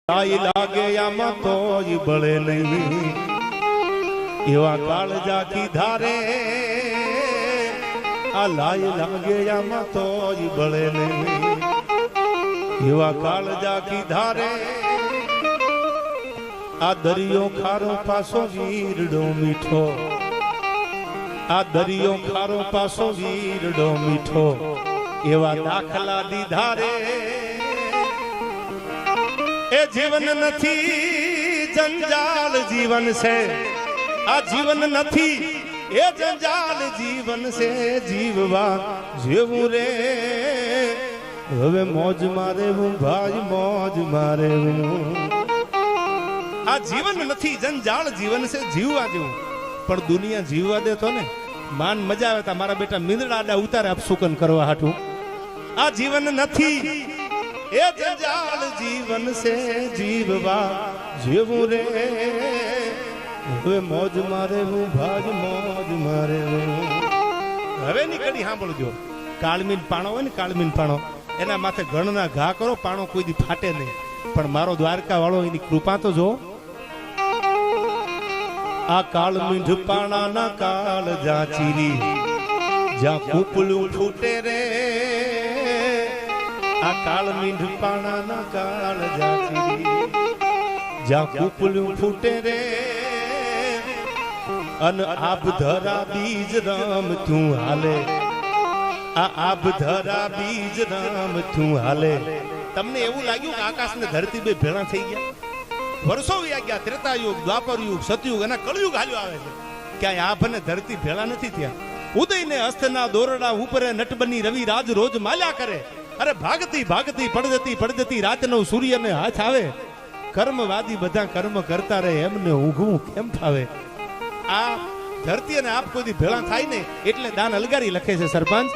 લાઈ લાગે આમાં તોય બળે નહીં, એવા કાળજા કીધા રે આ લાઈ લાગે આમાં તોય બળે નહીં, એવા કાળજા કીધા રે આ દરિયો ખારો પાસો વીરડો મીઠો, આ દરિયો ખારો પાસો વીરડો મીઠો, એવા દાખલા દીધા રે એ જીવન નથી જંજાલ જીવન છે, આ જીવન નથી એ જંજાલ જીવન છે, જીવવા જેવું રે હવે મોજ મારે હું ભાઈ મોજ મારે હું, આ જીવન નથી જંજાળ જીવન છે, જીવવા જેવું પણ દુનિયા જીવવા દે તો ને માન મજા આવે તા મારા બેટા મીંદડા ઉતારે અપસુકન કરવા હાટું, આ જીવન નથી એ જંજાલ જીવન છે, જીવવા જેવું રે હવે મોજ મારે હું ભાજ મોજ મારે હવે ની કડી સાંભળજો, કાળમીન પાણો હોય ને કાળમીન પાણો એના માથે ગણના ઘા કરો, પાણો કોઈ દી ફાટે નહીં, પણ મારો દ્વારકા વાળો એની કૃપા તો જો, આ કાળમીંઢ પાણાના કાળ જાચીરી જ્યાં કૂપલું ફૂટે રે, આ કાળમીંઢ પાણાના કાળ જાચીરી જ્યાં કૂપલું ફૂટે રે, અન આબ ધરા બીજ રામ તું હાલે, આ આબ ધરા બીજ રામ તું હાલે. તમને એવું લાગ્યું કે આકાશ ને ધરતી બે ભેળા થઈ ગયા? વર્ષો વ્યા ગયા, ત્રેતાયુગ, દ્વાપર યુગ, સતયુગ અને કળયુગ હાલ્યો આવે છે, ક્યાંય આભ અને ધરતી ભેળા નથી થયા. ઉદય ને અસ્તના દોરડા ઉપરે નટબની રવિ રાજ રોજ માલ્યા કરે, અરે ભાગતી ભાગતી પડદતી પડદતી રાતનો સૂર્યને હાથ આવે, કર્મવાદી બધા કર્મ કરતા રહે એમને ઊંઘવું કેમ ફાવે. આ ધરતી અને આપ કોઈ ભેળા થાય ને એટલે દાન અલગારી લખે છે સરપંચ,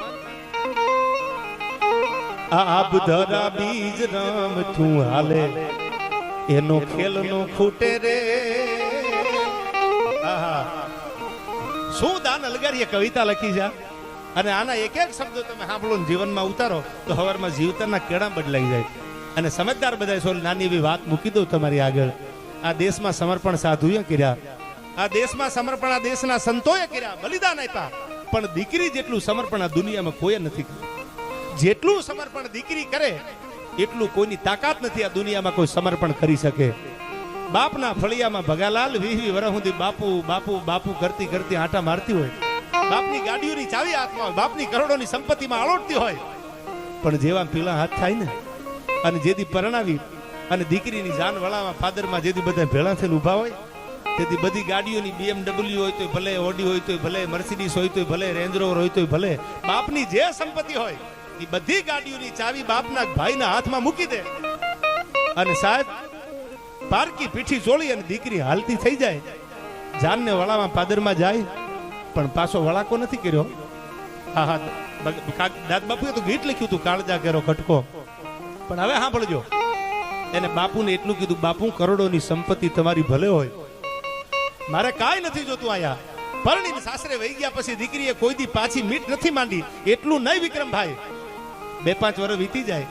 આ આબ ધરા બીજ રામ તું હાલે એનો ખેલ નો ખૂટે રે. આહા શું દાન અલગારીએ કવિતા લખી છે, અને આના એક એક શબ્દો તમે સાંભળો ને જીવનમાં ઉતારો તો હવારમાં જીવતરના કેળા બદલાઈ જાય. અને સમજદાર બધા સોરી નાની એવી વાત મૂકી દઉં તમારી આગળ, આ દેશમાં સમર્પણ સાધુએ કર્યા, આ દેશમાં સમર્પણ આ દેશના સંતોએ કર્યા, બલિદાન આપ્યા, પણ દીકરી જેટલું સમર્પણ આ દુનિયામાં કોઈ નથી કર્યું. જેટલું સમર્પણ દીકરી કરે એટલું કોઈની તાકાત નથી આ દુનિયામાં કોઈ સમર્પણ કરી શકે. બાપના ફળિયામાં ભગાલાલ 20 વર્ષ સુધી બાપુ બાપુ બાપુ કરતી કરતી આંટા મારતી હોય, બાપની ગાડીઓની ચાવી હાથમાં હોય, બાપની કરોડોની સંપત્તિમાં આળોટતી હોય, પણ જેવા પીળા હાથ થાય ને અને જેથી પરણાવી અને દીકરીની જાન વળામાં ફાદરમાં જેથી બધા ભેળા થઈને ઊભા હોય, તેથી બધી ગાડીઓની BMW હોય તો ભલે, ઓડી હોય તો ભલે, મર્સિડીઝ હોય તો ભલે, રેન્જ રોવર હોય તો ભલે, બાપની જે સંપત્તિ હોય એ બધી ગાડીઓની ચાવી બાપના ભાઈના હાથમાં મૂકી દે અને સાહેબ પારકી પીઠી ચોળી અને દીકરી હાલતી થઈ જાય, જાનને વળામાં પાદરમાં જાય પણ પાછો વળાકો નથી કર્યો. હા હા દાદ બાપુએ તો ગીત લખ્યું હતું કાળજા કેરો ખટકો, પણ હવે સાંભળજો, એને બાપુને એટલું કીધું, બાપુ કરોડોની સંપત્તિ તમારી ભલે હોય, મારે કાંઈ નથી જોતું, આયા પરણીને સાસરે વહી ગયા પછી દીકરીએ કોઈ દી પાછી મીટ નથી માંડી, એટલું નહીં વિક્રમભાઈ. 2-5 વર્ષ વીતી જાય,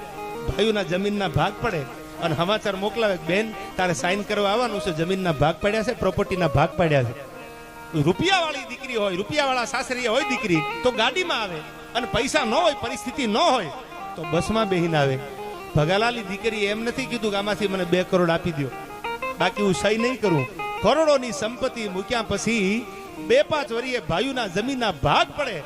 ભાઈઓના જમીનના ભાગ પડે અને સમાચાર મોકલાવે, બેન તારે સાઈન કરવા આવવાનું છે, જમીનના ભાગ પડ્યા છે, પ્રોપર્ટીના ભાગ પડ્યા છે. રૂપિયા વાળી દીકરી હોય, રૂપિયા વાળા સાસરી હોય દીકરી તો ગાડીમાં આવે, અને પૈસા ન હોય, પરિસ્થિતિ ન હોય તો બસમાં બેહીને આવે. ભગાલાલી દીકરી એમ નથી કીધું કે આમાંથી મને 2 કરોડ આપી દો, બાકી હું સહી નહીં કરું. કરોડોની સંપત્તિ મૂક્યા પછી 2-5 વર્ષે ભાઈઓના જમીનના ભાગ પડે,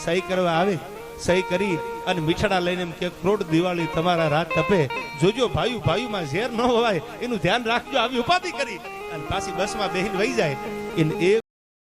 સહી કરવા આવે, સહી કરી અને મીઠડા લઈને એમ કે ક્રોડ દિવાળી તમારા રાત તપે, જોજો ભાઈઓ ભાઈઓમાં ઝેર ન હોવાય એનું ધ્યાન રાખજો, આવી ઉપાધિ કરી અને પાછી બસમાં બેહીને વહી જાય. એને